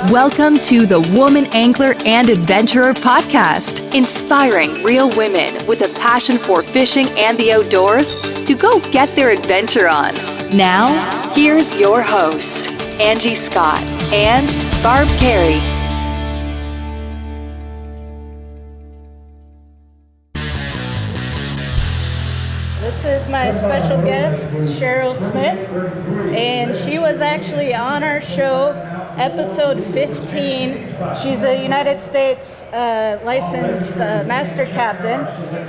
Welcome to the Woman Angler and Adventurer podcast, inspiring real women with a passion for fishing and the outdoors to go get their adventure on. Now, here's your host, Angie Scott and Barb Carey. This is my special guest, Cheryl Smith, and she was actually on our show, episode 15. She's a United States licensed master captain,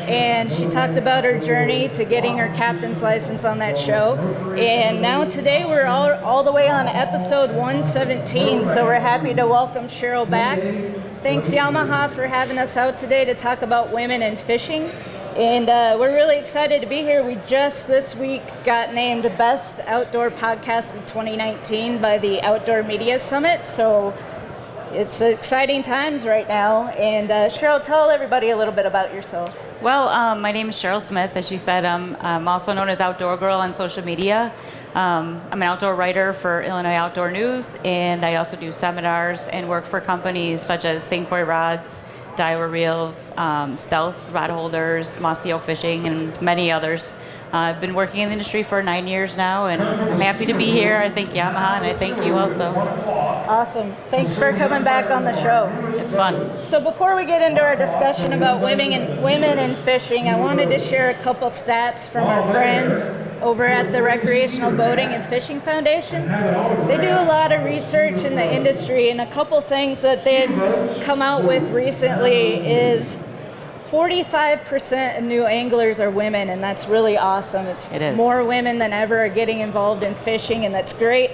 and she talked about her journey to getting her captain's license on that show. And now today we're all the way on episode 117, so we're happy to welcome Cheryl back. Thanks Yamaha for having us out today to talk about women and fishing. And we're really excited to be here. We just this week got named Best Outdoor Podcast of 2019 by the Outdoor Media Summit. So it's exciting times right now. And Cheryl, tell everybody a little bit about yourself. Well, my name is Cheryl Smith. As she said, I'm also known as Outdoor Girl on social media. I'm an outdoor writer for Illinois Outdoor News, and I also do seminars and work for companies such as St. Croix Rods, Daiwa Reels, Stealth Rod Holders, Mossy Oak Fishing, and many others. I've been working in the industry for 9 years now, and I'm happy to be here. I thank Yamaha, and I thank you also. Awesome. Thanks for coming back on the show. It's fun. So before we get into our discussion about women and fishing, I wanted to share a couple stats from our friends over at the Recreational Boating and Fishing Foundation. They do a lot of research in the industry, and a couple things that they've come out with recently is 45% of new anglers are women, and that's really awesome. It is. More women than ever are getting involved in fishing, and that's great.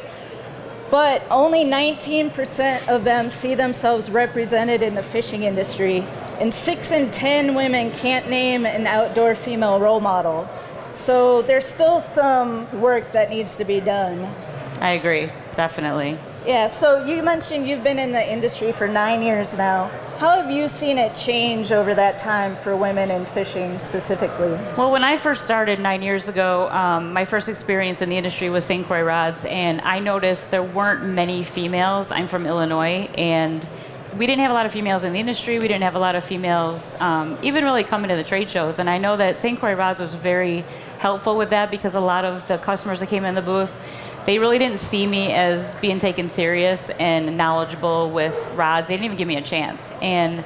But only 19% of them see themselves represented in the fishing industry, and 6 in 10 women can't name an outdoor female role model. So there's still some work that needs to be done. I agree, definitely. Yeah, so you mentioned you've been in the industry for 9 years now. How have you seen it change over that time for women in fishing specifically? Well, when I first started 9 years ago, my first experience in the industry was St. Croix Rods, and I noticed there weren't many females. I'm from Illinois, and we didn't have a lot of females in the industry. We didn't have a lot of females even really coming to the trade shows. And I know that St. Croix Rods was very helpful with that because a lot of the customers that came in the booth, they really didn't see me as being taken serious and knowledgeable with rods. They didn't even give me a chance. And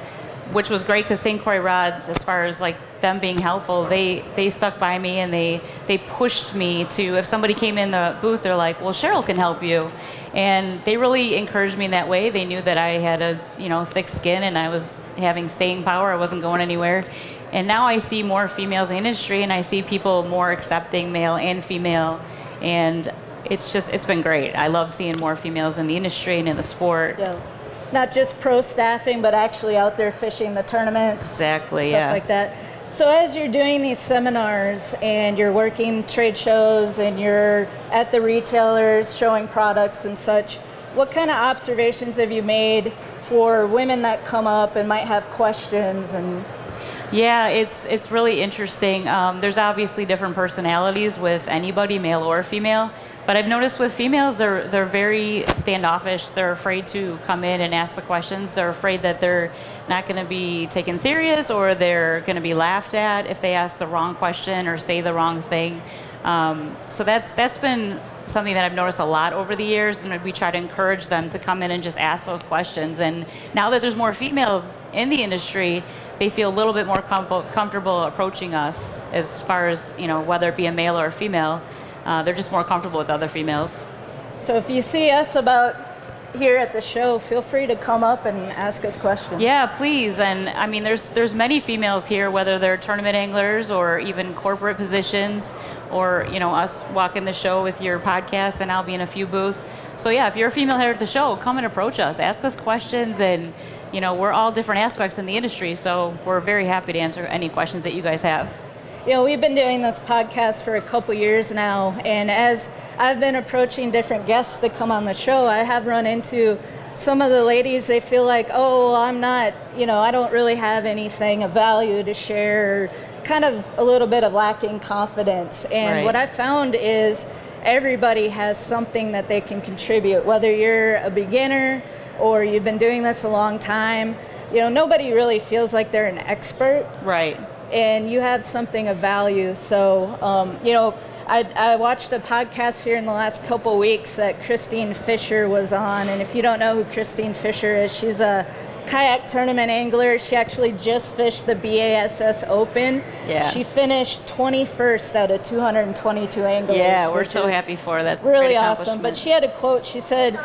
which was great because St. Croix Rods, as far as like them being helpful, they stuck by me and they pushed me to, if somebody came in the booth, they're like, well, Cheryl can help you. And they really encouraged me in that way. They knew that I had a thick skin and I was having staying power. I wasn't going anywhere. And now I see more females in the industry, and I see people more accepting male and female. And it's been great. I love seeing more females in the industry and in the sport. Yeah. Not just pro staffing, but actually out there fishing the tournaments. Exactly, stuff like that. So as you're doing these seminars and you're working trade shows and you're at the retailers showing products and such, what kind of observations have you made for women that come up and might have questions? And yeah, it's really interesting. There's obviously different personalities with anybody, male or female. But I've noticed with females, they're very standoffish. They're afraid to come in and ask the questions. They're afraid that they're not going to be taken serious, or they're going to be laughed at if they ask the wrong question or say the wrong thing. So that's been something that I've noticed a lot over the years, and we try to encourage them to come in and just ask those questions. And now that there's more females in the industry, they feel a little bit more comfortable approaching us as far as, whether it be a male or a female. They're just more comfortable with other females. So if you see us about here at the show, feel free to come up and ask us questions. Yeah, please. And I mean, there's many females here, whether they're tournament anglers or even corporate positions, or us walking the show with your podcast, and I'll be in a few booths. So yeah, if you're a female here at the show, come and approach us, ask us questions, and we're all different aspects in the industry, so we're very happy to answer any questions that you guys have. We've been doing this podcast for a couple years now, and as I've been approaching different guests to come on the show, I have run into some of the ladies. They feel like, oh, I'm not, I don't really have anything of value to share, kind of a little bit of lacking confidence. And Right. What I found is everybody has something that they can contribute, whether you're a beginner or you've been doing this a long time. Nobody really feels like they're an expert. Right. And you have something of value. So, I watched a podcast here in the last couple weeks that Christine Fisher was on. And if you don't know who Christine Fisher is, she's a kayak tournament angler. She actually just fished the BASS Open. Yeah. She finished 21st out of 222 anglers. Yeah, we're so happy for her. That's really awesome. But she had a quote. She said,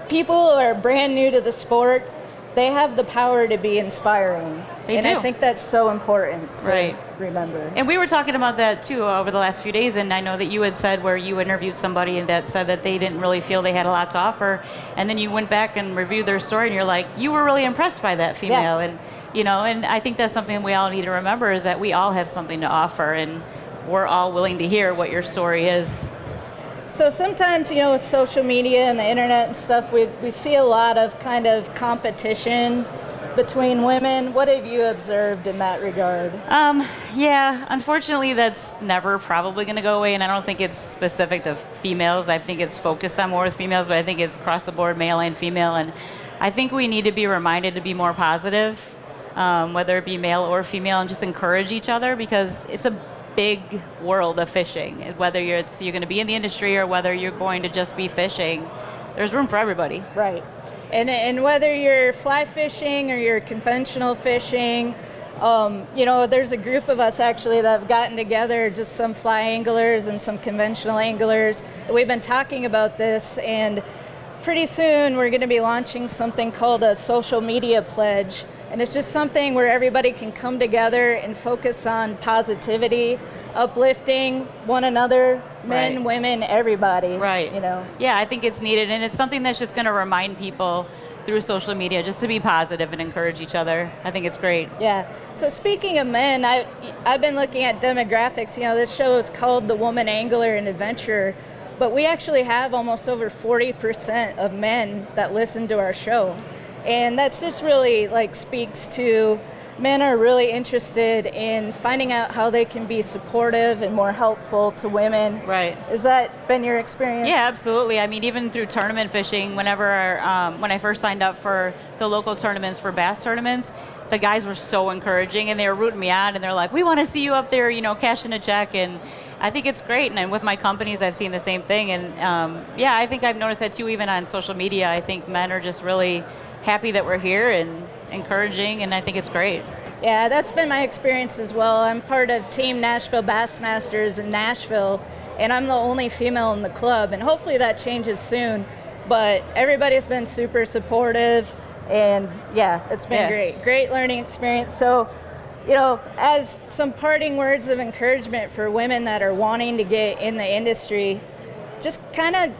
"People who are brand new to the sport, they have the power to be inspiring." They do. I think that's so important to remember. And we were talking about that too over the last few days, and I know that you had said where you interviewed somebody that said that they didn't really feel they had a lot to offer, and then you went back and reviewed their story and you're like, you were really impressed by that female. Yeah. And I think that's something we all need to remember, is that we all have something to offer, and we're all willing to hear what your story is. So sometimes, with social media and the internet and stuff, we see a lot of kind of competition between women. What have you observed in that regard? Yeah, unfortunately, that's never probably going to go away, and I don't think it's specific to females. I think it's focused on more with females, but I think it's across the board, male and female, and I think we need to be reminded to be more positive, whether it be male or female, and just encourage each other, because it's a big world of fishing. Whether you're going to be in the industry or whether you're going to just be fishing, there's room for everybody. Right. And whether you're fly fishing or you're conventional fishing, there's a group of us actually that have gotten together, just some fly anglers and some conventional anglers. We've been talking about this, and pretty soon we're going to be launching something called a social media pledge. And it's just something where everybody can come together and focus on positivity, uplifting one another, men, women, everybody. Right. Yeah, I think it's needed, and it's something that's just going to remind people through social media just to be positive and encourage each other. I think it's great. Yeah. So speaking of men, I've been looking at demographics. This show is called The Woman Angler and Adventurer, but we actually have almost over 40% of men that listen to our show. And that's just really speaks to men are really interested in finding out how they can be supportive and more helpful to women. Right. Has that been your experience? Yeah, absolutely. I mean, even through tournament fishing, when I first signed up for the local tournaments for bass tournaments, the guys were so encouraging, and they were rooting me on, and they're like, we want to see you up there, cashing a check. And I think it's great. And with my companies, I've seen the same thing. And I think I've noticed that too, even on social media. I think men are just really happy that we're here and encouraging, and I think it's great. Yeah, that's been my experience as well. I'm part of Team Nashville Bassmasters in Nashville, and I'm the only female in the club, and hopefully that changes soon. But everybody's been super supportive, and it's been great learning experience. So, as some parting words of encouragement for women that are wanting to get in the industry, just kind of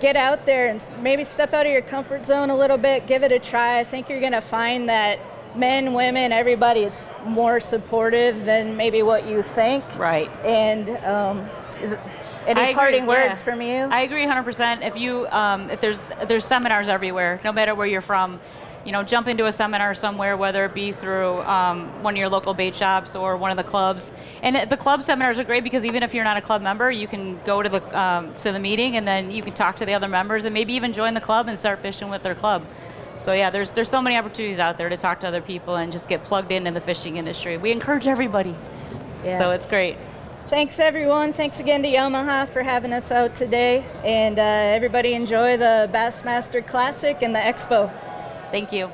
get out there and maybe step out of your comfort zone a little bit, give it a try. I think you're going to find that men, women, everybody, it's more supportive than maybe what you think. Right. And any parting words from you? I agree 100%. If there's seminars everywhere, no matter where you're from, jump into a seminar somewhere, whether it be through one of your local bait shops or one of the clubs. And the club seminars are great because even if you're not a club member, you can go to the meeting, and then you can talk to the other members and maybe even join the club and start fishing with their club. So yeah, there's so many opportunities out there to talk to other people and just get plugged into the fishing industry. We encourage everybody. Yeah. So it's great. Thanks everyone. Thanks again to Yamaha for having us out today. And everybody enjoy the Bassmaster Classic and the Expo. Thank you.